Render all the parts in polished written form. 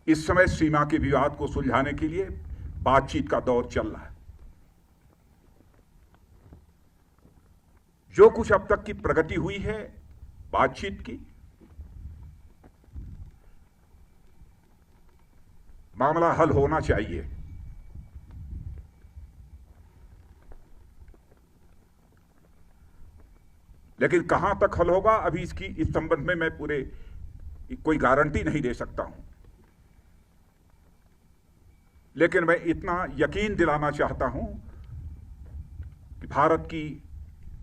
इस समय सीमा के विवाद को सुलझाने के लिए बातचीत का दौर चल रहा है। जो कुछ अब तक की प्रगति हुई है बातचीत की, मामला हल होना चाहिए। लेकिन कहां तक हल होगा, अभी इस संबंध में मैं कोई गारंटी नहीं दे सकता हूं। लेकिन मैं इतना यकीन दिलाना चाहता हूं कि भारत की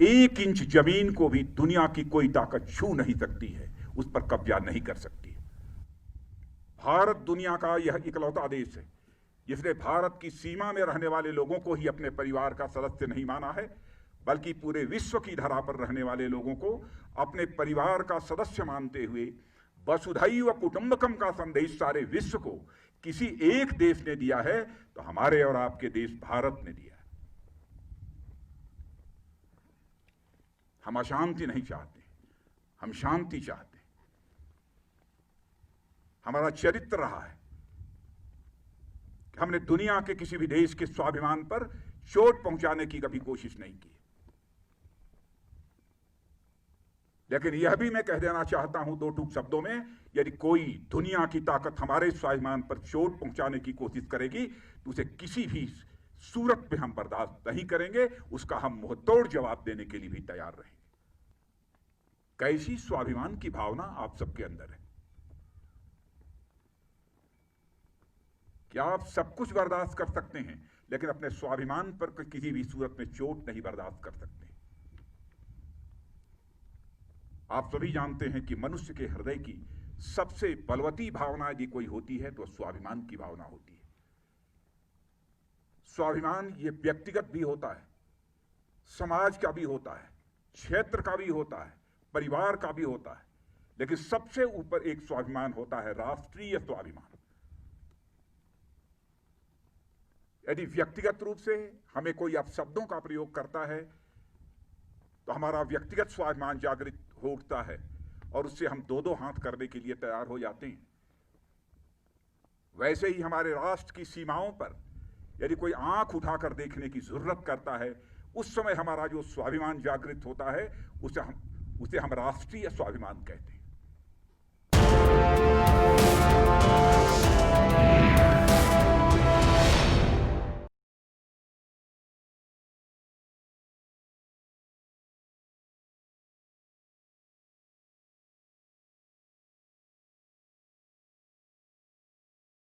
1 इंच जमीन को भी दुनिया की कोई ताकत छू नहीं सकती है, उस पर कब्जा नहीं कर सकती। भारत दुनिया का यह इकलौता देश है जिसने भारत की सीमा में रहने वाले लोगों को ही अपने परिवार का सदस्य नहीं माना है, बल्कि पूरे विश्व की धरा पर रहने वाले लोगों को अपने परिवार का सदस्य मानते हुए वसुधैव कुटुंबकम का संदेश सारे विश्व को किसी एक देश ने दिया है तो हमारे और आपके देश भारत ने दिया है। हम अशांति नहीं चाहते, हम शांति चाहते हैं। हमारा चरित्र रहा है कि हमने दुनिया के किसी भी देश के स्वाभिमान पर चोट पहुंचाने की कभी कोशिश नहीं की। लेकिन यह भी मैं कह देना चाहता हूं 2 टूक शब्दों में, यदि कोई दुनिया की ताकत हमारे स्वाभिमान पर चोट पहुंचाने की कोशिश करेगी तो उसे किसी भी सूरत में हम बर्दाश्त नहीं करेंगे, उसका हम मुंहतोड़ जवाब देने के लिए भी तैयार रहेंगे। कैसी स्वाभिमान की भावना आप सबके अंदर है? क्या आप सब कुछ बर्दाश्त कर सकते हैं लेकिन अपने स्वाभिमान पर किसी भी सूरत में चोट नहीं बर्दाश्त कर सकते? आप सभी जानते हैं कि मनुष्य के हृदय की सबसे बलवती भावना यदि कोई होती है तो स्वाभिमान की भावना होती है। स्वाभिमान ये व्यक्तिगत भी होता है, समाज का भी होता है, क्षेत्र का भी होता है, परिवार का भी होता है, लेकिन सबसे ऊपर एक स्वाभिमान होता है राष्ट्रीय स्वाभिमान। यदि व्यक्तिगत रूप से हमें कोई अपशब्दों का प्रयोग करता है तो हमारा व्यक्तिगत स्वाभिमान जागृत हो उठता है और उससे हम 2-2 हाथ करने के लिए तैयार हो जाते हैं। वैसे ही हमारे राष्ट्र की सीमाओं पर यदि कोई आंख उठाकर देखने की जरूरत करता है, उस समय हमारा जो स्वाभिमान जागृत होता है उसे हम राष्ट्रीय स्वाभिमान कहते हैं।